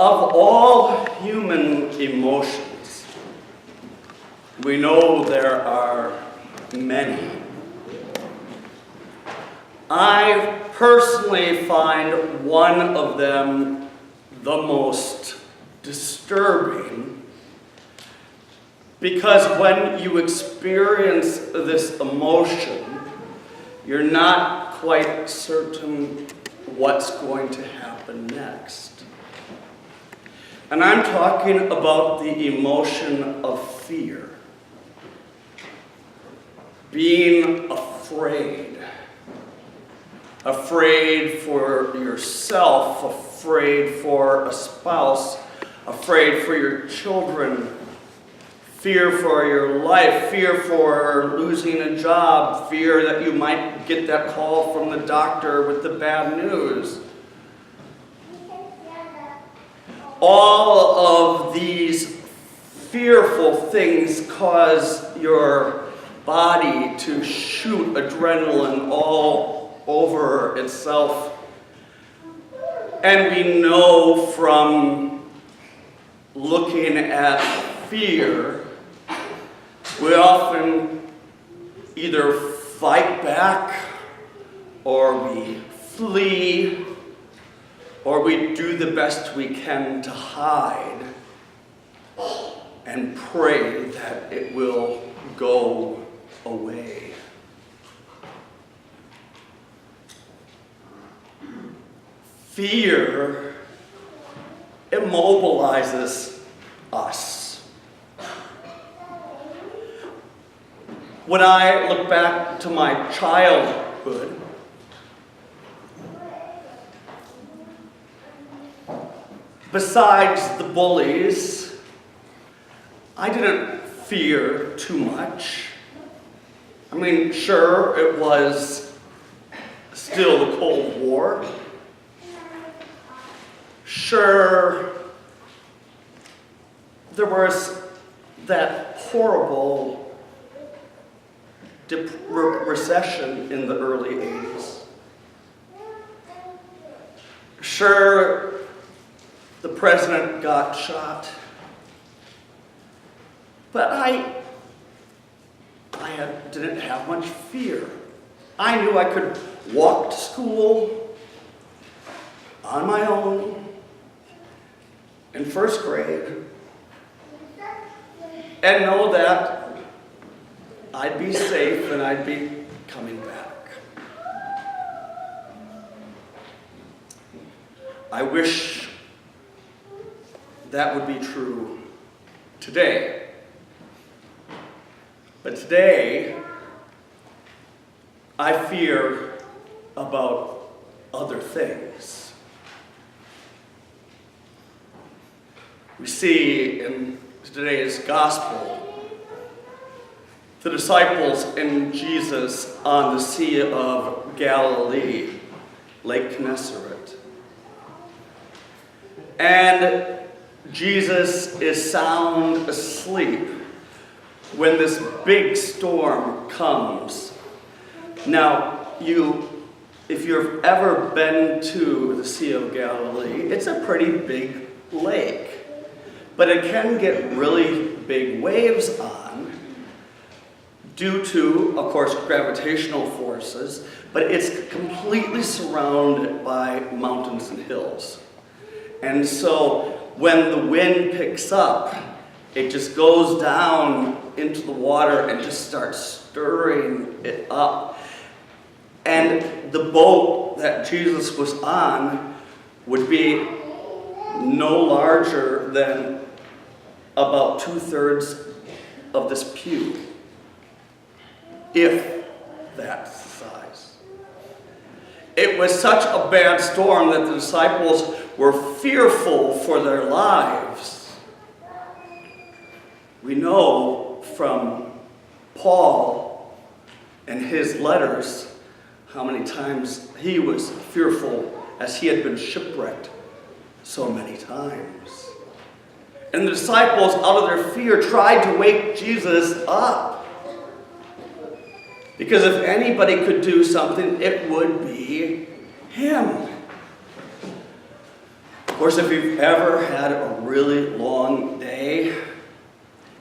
Of all human emotions, we know there are many. I personally find one of them the most disturbing, because when you experience this emotion, you're not quite certain what's going to happen next. And I'm talking about the emotion of fear. Being afraid. Afraid for yourself, afraid for a spouse, afraid for your children, fear for your life, fear for losing a job, fear that you might get that call from the doctor with the bad news. All of these fearful things cause your body to shoot adrenaline all over itself. And we know from looking at fear, we often either fight back, or we flee, or we do the best we can to hide and pray that it will go away. Fear immobilizes us. When I look back to my childhood, besides the bullies, I didn't fear too much. I mean, sure, it was still the Cold War. Sure, there was that horrible recession in the early 80s. Sure, the president got shot. But I didn't have much fear. I knew I could walk to school on my own in first grade and know that I'd be safe and I'd be coming back. I wish that would be true today. But today, I fear about other things. We see in today's gospel the disciples and Jesus on the Sea of Galilee, Lake Gennesaret. And Jesus is sound asleep when this big storm comes. Now, if you've ever been to the Sea of Galilee, it's a pretty big lake. But it can get really big waves on due to, of course, gravitational forces, but it's completely surrounded by mountains and hills. And so when the wind picks up, it just goes down into the water and just starts stirring it up. And the boat that Jesus was on would be no larger than about 2/3 of this pew, if that size. It was such a bad storm that the disciples were fearful for their lives. We know from Paul and his letters how many times he was fearful as he had been shipwrecked so many times. And the disciples, out of their fear, tried to wake Jesus up. Because if anybody could do something, it would be him. course, if you've ever had a really long day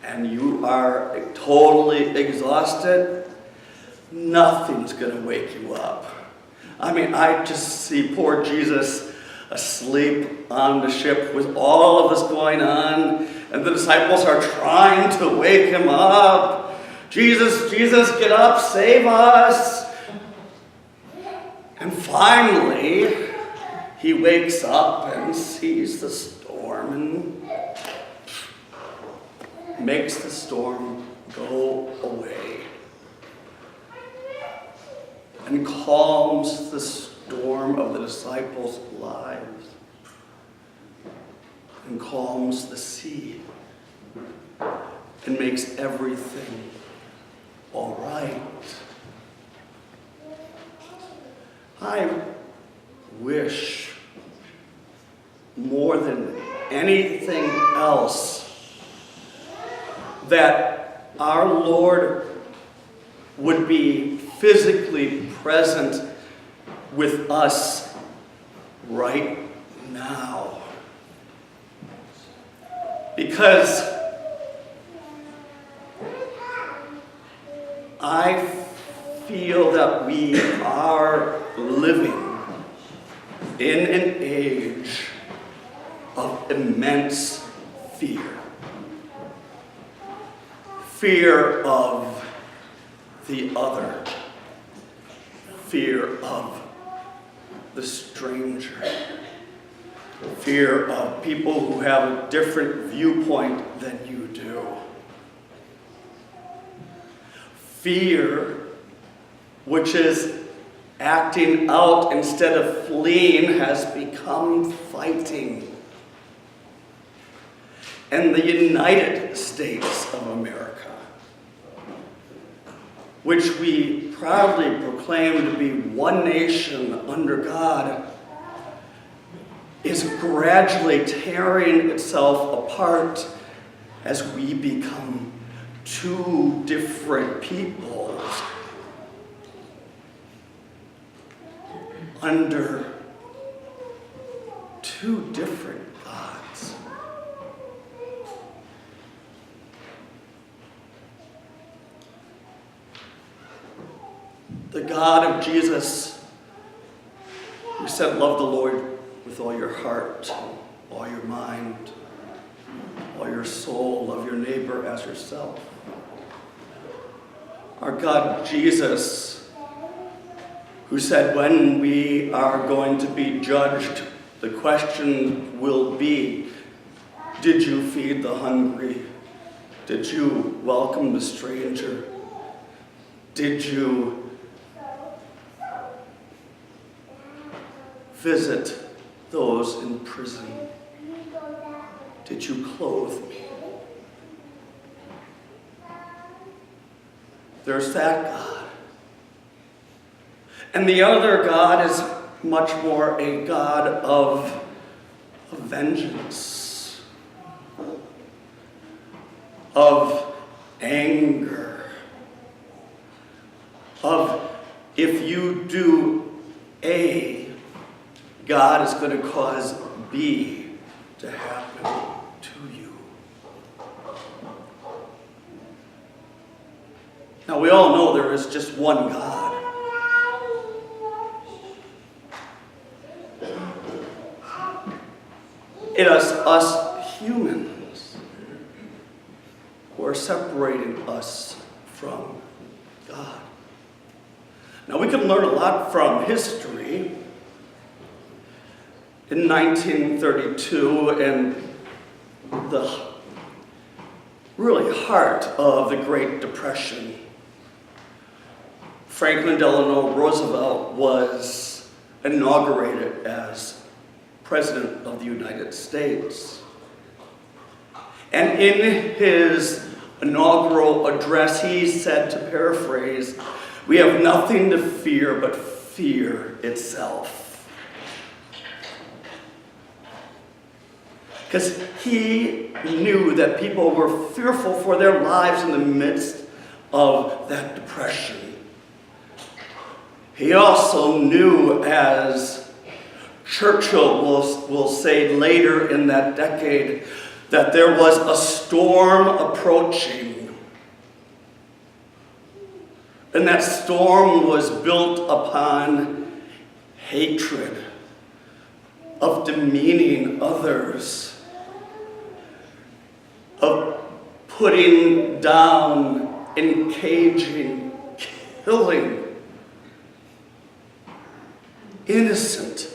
and you are totally exhausted, nothing's going to wake you up. I mean, I just see poor Jesus asleep on the ship with all of this going on, and the disciples are trying to wake him up. Jesus, Jesus, get up, save us. And finally, he wakes up and sees the storm and makes the storm go away and calms the storm of the disciples' lives and calms the sea and makes everything all right. I wish more than anything else that our Lord would be physically present with us right now. Because I feel that we are living in an age of immense fear. Fear of the other. Fear of the stranger. Fear of people who have a different viewpoint than you do. Fear, which is acting out instead of fleeing, has become fighting. And the United States of America, which we proudly proclaim to be one nation under God, is gradually tearing itself apart as we become two different peoples under two different gods. The God of Jesus, who said, love the Lord with all your heart, all your mind, all your soul, love your neighbor as yourself. Our God Jesus, who said when we are going to be judged, the question will be, did you feed the hungry? Did you welcome the stranger? Did you visit those in prison? Did you clothe me? There's that God. And the other God is much more a God of vengeance, of anger, of if you do A, God is going to cause B to happen to you. Now we all know there is just one God. It is us humans who are separating us from God. Now we can learn a lot from history. In 1932, in the really heart of the Great Depression, Franklin Delano Roosevelt was inaugurated as President of the United States. And in his inaugural address, he said, to paraphrase, "We have nothing to fear but fear itself." Because he knew that people were fearful for their lives in the midst of that depression. He also knew, as Churchill will say later in that decade that there was a storm approaching. And that storm was built upon hatred, of demeaning others, of putting down, encaging, killing innocent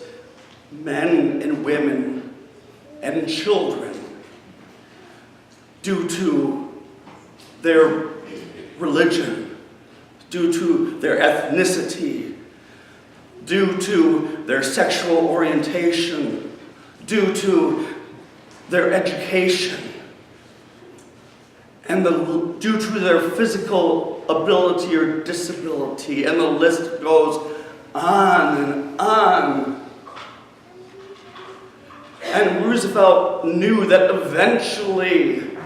men and women and children due to their religion, due to their ethnicity, due to their sexual orientation, due to their education, and due to their physical ability or disability, and the list goes on and on. And Roosevelt knew that eventually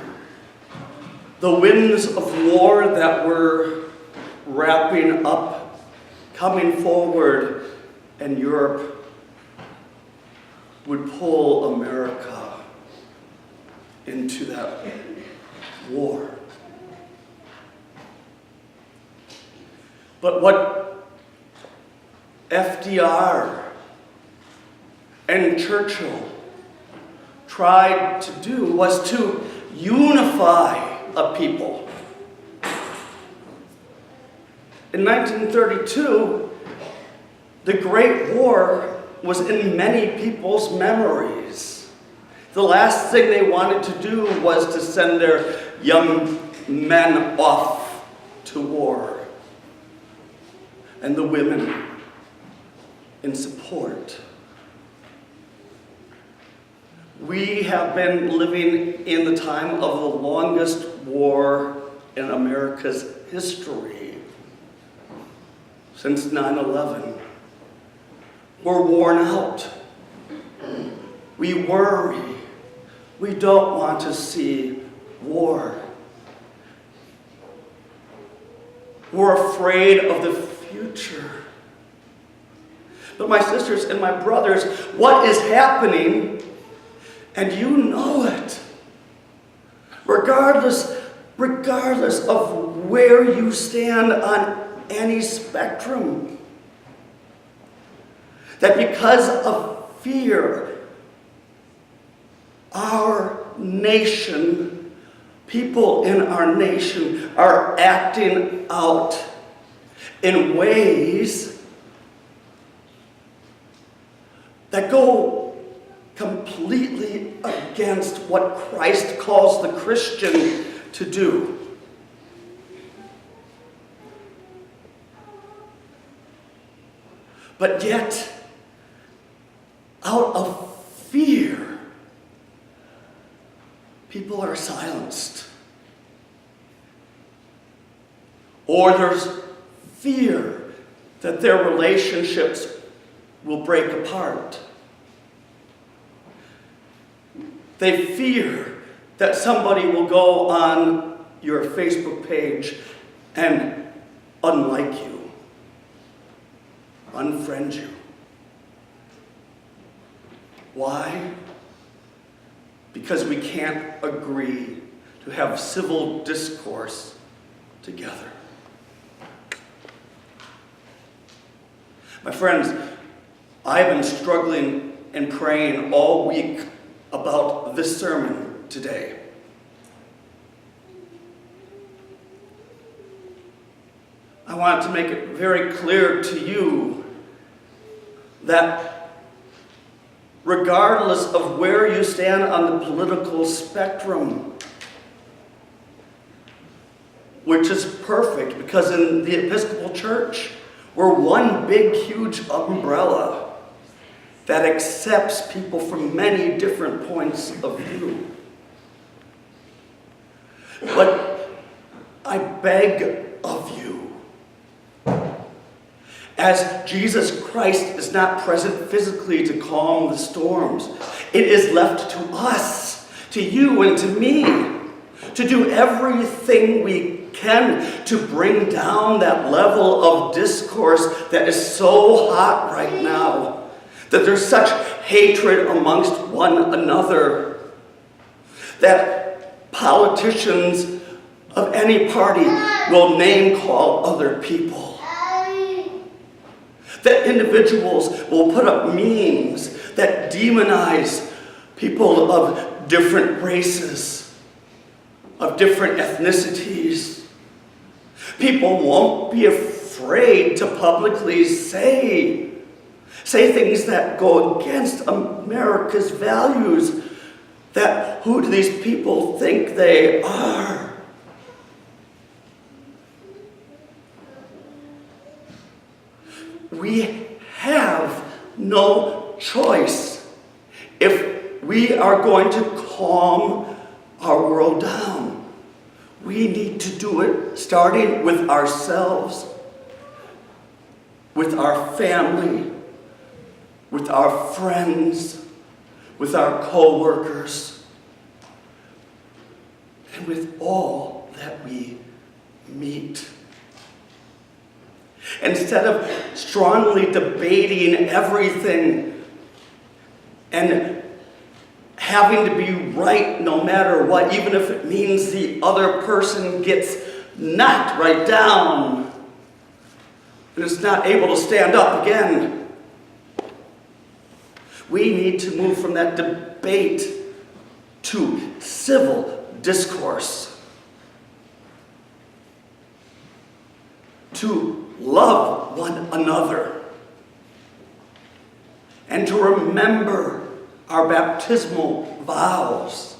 the winds of war that were wrapping up, coming forward, and Europe would pull America into that war. But what FDR and Churchill tried to do was to unify a people. In 1932, the Great War was in many people's memories. The last thing they wanted to do was to send their young men off to war, and the women in support. We have been living in the time of the longest war in America's history since 9/11. We're worn out. We worry. We don't want to see war. We're afraid of the future. But my sisters and my brothers, what is happening, and you know it, regardless of where you stand on any spectrum, that because of fear, our nation, people in our nation are acting out in ways that go completely against what Christ calls the Christian to do. But yet, out of fear, people are silenced. Or there's fear that their relationships will break apart. They fear that somebody will go on your Facebook page and unlike you, unfriend you. Why? Because we can't agree to have civil discourse together. My friends, I've been struggling and praying all week about this sermon today. I want to make it very clear to you that regardless of where you stand on the political spectrum, which is perfect because in the Episcopal Church, we're one big, huge umbrella that accepts people from many different points of view. But I beg of you, as Jesus Christ is not present physically to calm the storms, it is left to us, to you and to me, to do everything we can to bring down that level of discourse that is so hot right now, that there's such hatred amongst one another, that politicians of any party will name call other people, that individuals will put up memes that demonize people of different races, of different ethnicities. People won't be afraid to publicly say things that go against America's values. That who do these people think they are? We have no choice if we are going to calm our world down. We need to do it starting with ourselves, with our family, with our friends, with our co-workers, and with all that we meet. Instead of strongly debating everything and having to be right no matter what, even if it means the other person gets knocked right down and is not able to stand up again. We need to move from that debate to civil discourse, to love one another, and to remember our baptismal vows,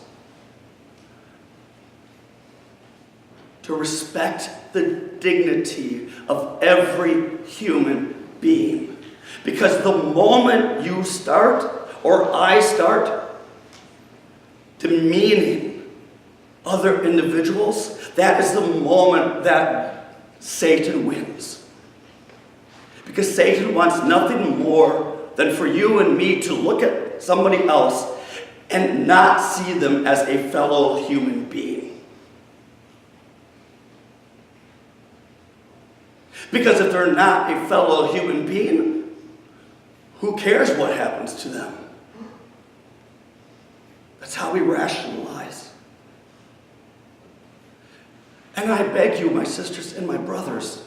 to respect the dignity of every human being. Because the moment you start, or I start, demeaning other individuals, that is the moment that Satan wins. Because Satan wants nothing more than for you and me to look at somebody else and not see them as a fellow human being. Because if they're not a fellow human being, who cares what happens to them? That's how we rationalize. And I beg you, my sisters and my brothers,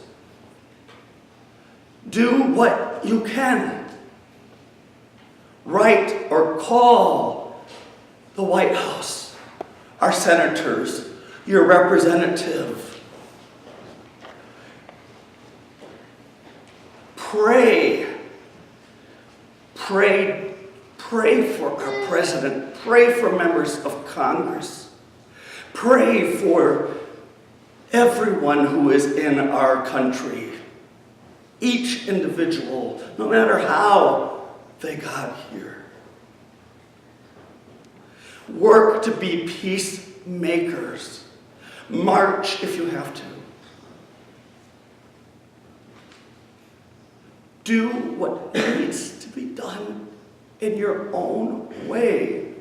do what you can. Write or call the White House, our senators, your representative. Pray for our president. Pray for members of Congress. Pray for everyone who is in our country. Each individual, no matter how they got here. Work to be peacemakers. March if you have to. Do what needs to be done in your own way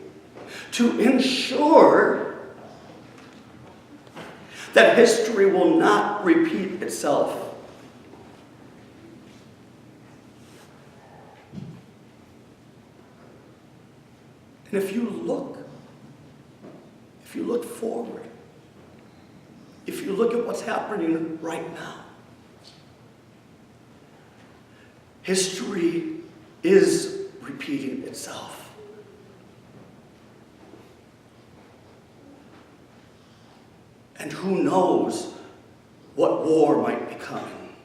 to ensure that history will not repeat itself. And if you look forward, if you look at what's happening right now, history is repeating itself. And who knows what war might be coming.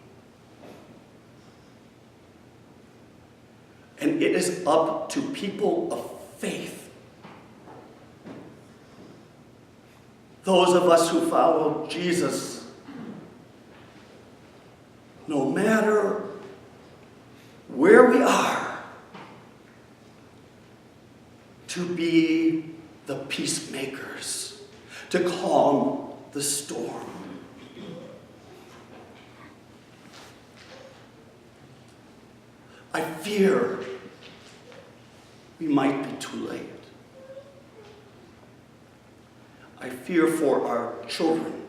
And it is up to people of faith, those of us who follow Jesus, no matter where we are, to be the peacemakers, to calm the storm. I fear we might be too late. I fear for our children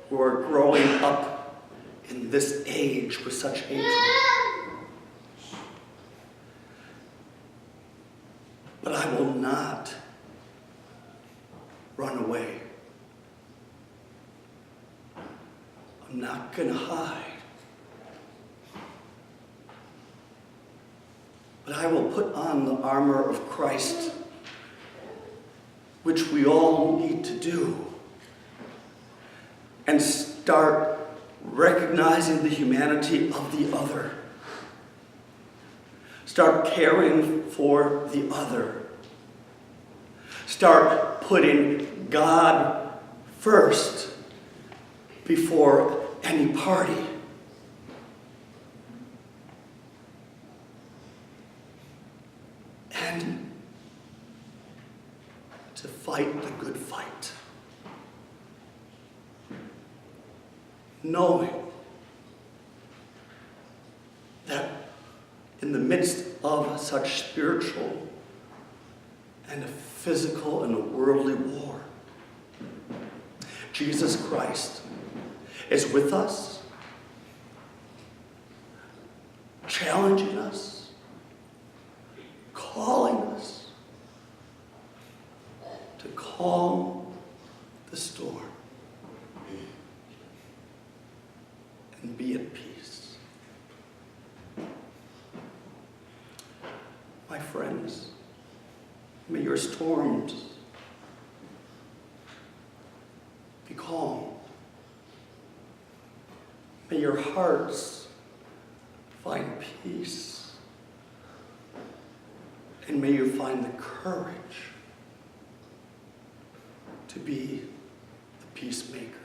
who are growing up in this age with such hatred. I'm not going to hide. But I will put on the armor of Christ, which we all need to do, and start recognizing the humanity of the other. Start caring for the other. Start putting God first before any party. And to fight the good fight. Knowing that in the midst of such spiritual and a physical and a worldly war, Jesus Christ is with us, challenging us, calling us to calm the storm and be at peace. My friends, may your storms be calm. May your hearts find peace. And may you find the courage to be the peacemaker.